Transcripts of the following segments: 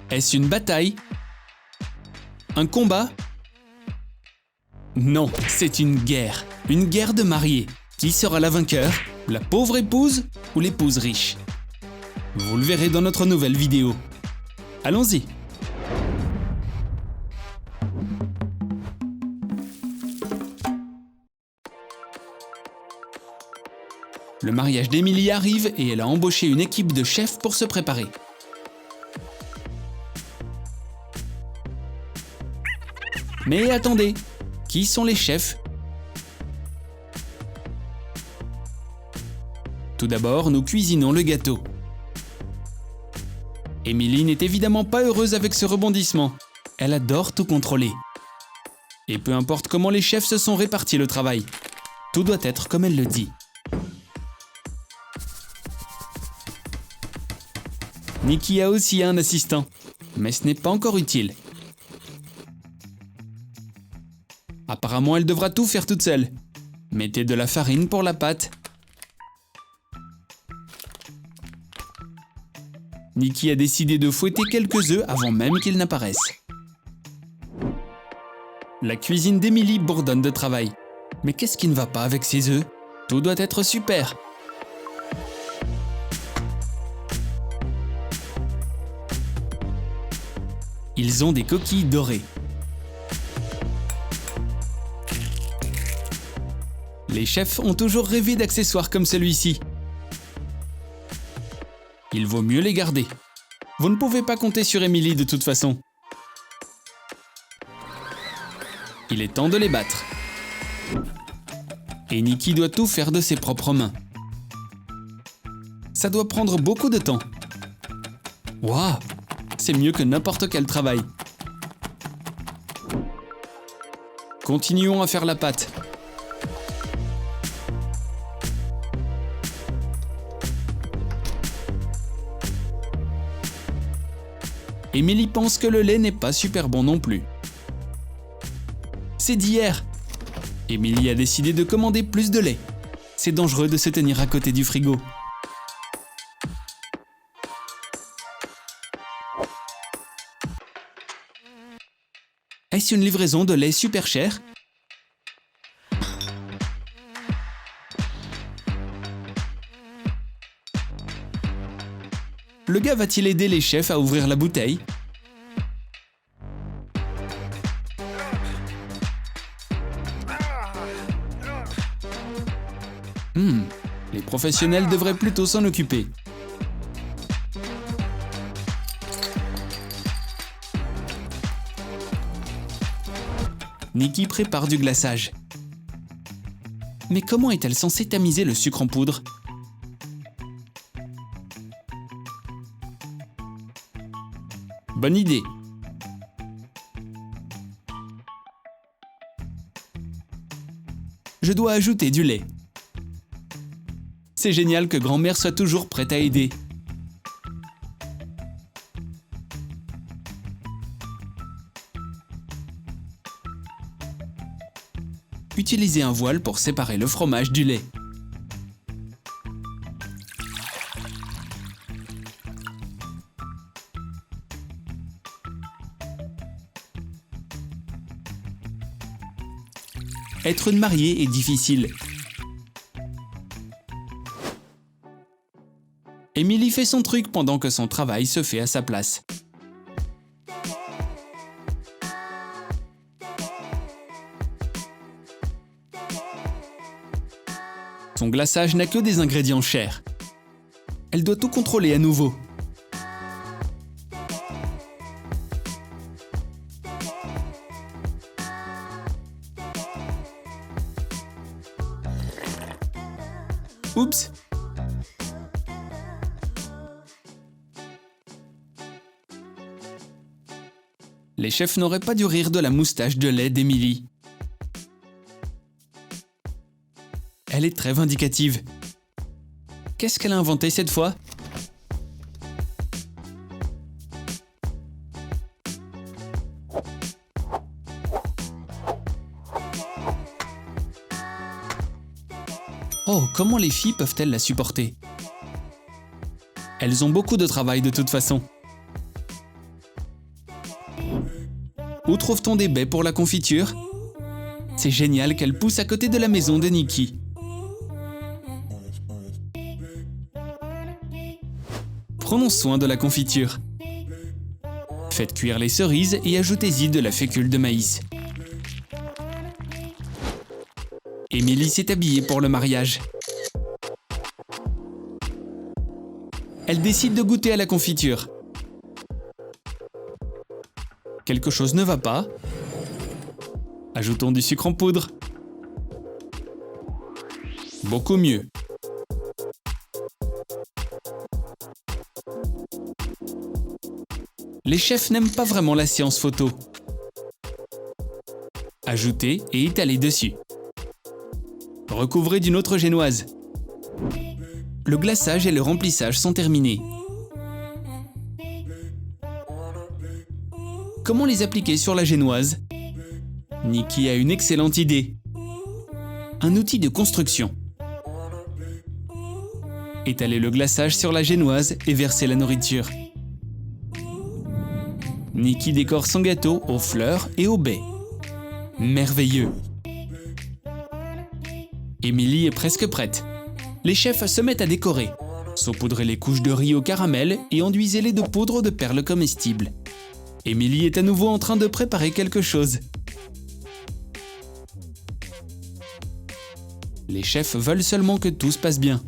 Est-ce une bataille? Un combat? Non, c'est une guerre. Une guerre de mariés. Qui sera la vainqueur? La pauvre épouse ou l'épouse riche? Vous le verrez dans notre nouvelle vidéo. Allons-y. Le mariage d'Emily arrive et elle a embauché une équipe de chefs pour se préparer. Mais attendez, qui sont les chefs? Tout d'abord, nous cuisinons le gâteau. Emily n'est évidemment pas heureuse avec ce rebondissement. Elle adore tout contrôler. Et peu importe comment les chefs se sont répartis le travail, tout doit être comme elle le dit. Nikki a aussi un assistant, mais ce n'est pas encore utile. Apparemment, elle devra tout faire toute seule. Mettez de la farine pour la pâte. Nikki a décidé de fouetter quelques œufs avant même qu'ils n'apparaissent. La cuisine d'Emily bourdonne de travail. Mais qu'est-ce qui ne va pas avec ces œufs? Tout doit être super. Ils ont des coquilles dorées. Les chefs ont toujours rêvé d'accessoires comme celui-ci. Il vaut mieux les garder. Vous ne pouvez pas compter sur Emily de toute façon. Il est temps de les battre. Et Nikki doit tout faire de ses propres mains. Ça doit prendre beaucoup de temps. Waouh! C'est mieux que n'importe quel travail. Continuons à faire la pâte. Emily pense que le lait n'est pas super bon non plus. C'est d'hier. Emily a décidé de commander plus de lait. C'est dangereux de se tenir à côté du frigo. Est-ce une livraison de lait super cher? Le gars va-t-il aider les chefs à ouvrir la bouteille? Les professionnels devraient plutôt s'en occuper. Nikki prépare du glaçage. Mais comment est-elle censée tamiser le sucre en poudre? Bonne idée. Je dois ajouter du lait. C'est génial que grand-mère soit toujours prête à aider. Utilisez un voile pour séparer le fromage du lait. Être une mariée est difficile. Emily fait son truc pendant que son travail se fait à sa place. Son glaçage n'a que des ingrédients chers. Elle doit tout contrôler à nouveau. Oups! Les chefs n'auraient pas dû rire de la moustache de lait d'Emily. Elle est très vindicative. Qu'est-ce qu'elle a inventé cette fois? Oh, comment les filles peuvent-elles la supporter? Elles ont beaucoup de travail de toute façon. Où trouve-t-on des baies pour la confiture? C'est génial qu'elle pousse à côté de la maison de Nikki. Prenons soin de la confiture. Faites cuire les cerises et ajoutez-y de la fécule de maïs. Émilie s'est habillée pour le mariage. Elle décide de goûter à la confiture. Quelque chose ne va pas. Ajoutons du sucre en poudre. Beaucoup mieux. Les chefs n'aiment pas vraiment la séance photo. Ajoutez et étalez dessus. Recouvrez d'une autre génoise. Le glaçage et le remplissage sont terminés. Comment les appliquer sur la génoise? Nikki a une excellente idée. Un outil de construction. Étalez le glaçage sur la génoise et versez la nourriture. Nikki décore son gâteau aux fleurs et aux baies. Merveilleux! Émilie est presque prête. Les chefs se mettent à décorer. Saupoudrez les couches de riz au caramel et enduisez-les de poudre de perles comestibles. Émilie est à nouveau en train de préparer quelque chose. Les chefs veulent seulement que tout se passe bien.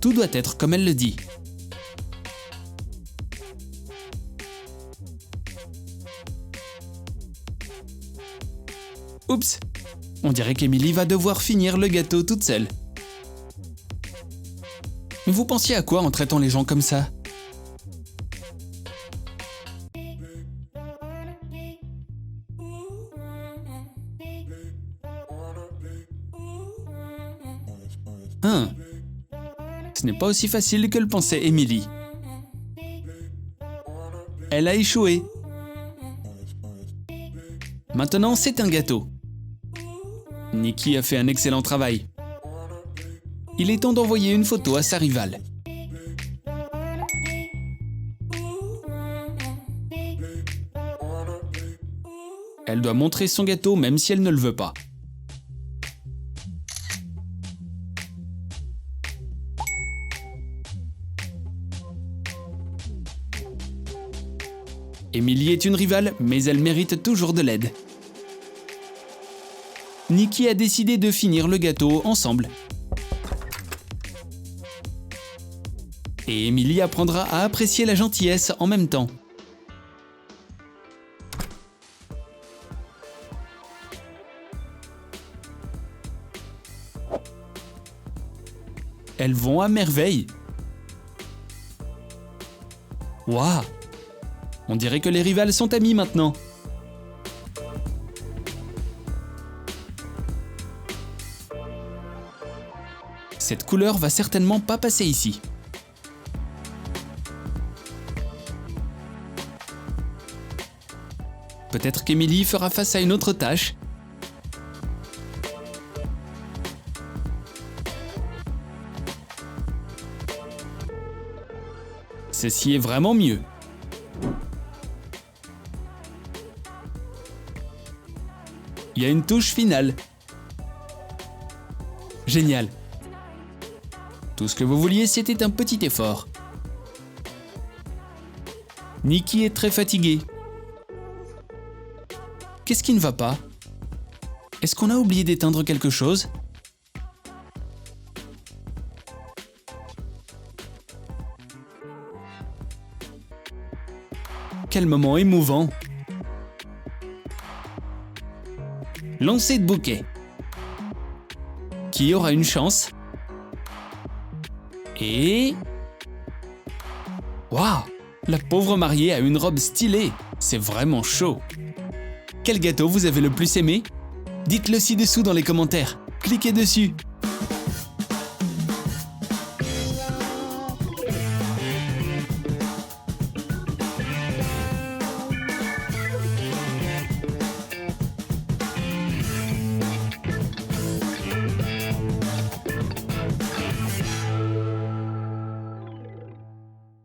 Tout doit être comme elle le dit. Oups! On dirait qu'Émilie va devoir finir le gâteau toute seule. Mais vous pensiez à quoi en traitant les gens comme ça? Ce n'est pas aussi facile que le pensait Émilie. Elle a échoué. Maintenant, c'est un gâteau. Nikki a fait un excellent travail. Il est temps d'envoyer une photo à sa rivale. Elle doit montrer son gâteau même si elle ne le veut pas. Émilie est une rivale, mais elle mérite toujours de l'aide. Nikki a décidé de finir le gâteau ensemble. Et Émilie apprendra à apprécier la gentillesse en même temps. Elles vont à merveille. Waouh! On dirait que les rivales sont amies maintenant. Cette couleur va certainement pas passer ici. Peut-être qu'Émilie fera face à une autre tâche. Ceci est vraiment mieux. Il y a une touche finale. Génial. Tout ce que vous vouliez, c'était un petit effort. Nikki est très fatiguée. Qu'est-ce qui ne va pas? Est-ce qu'on a oublié d'éteindre quelque chose? Quel moment émouvant! Lancer de bouquet. Qui aura une chance? Et... Waouh! La pauvre mariée a une robe stylée. C'est vraiment chaud. Quel gâteau vous avez le plus aimé? Dites-le ci-dessous dans les commentaires. Cliquez dessus.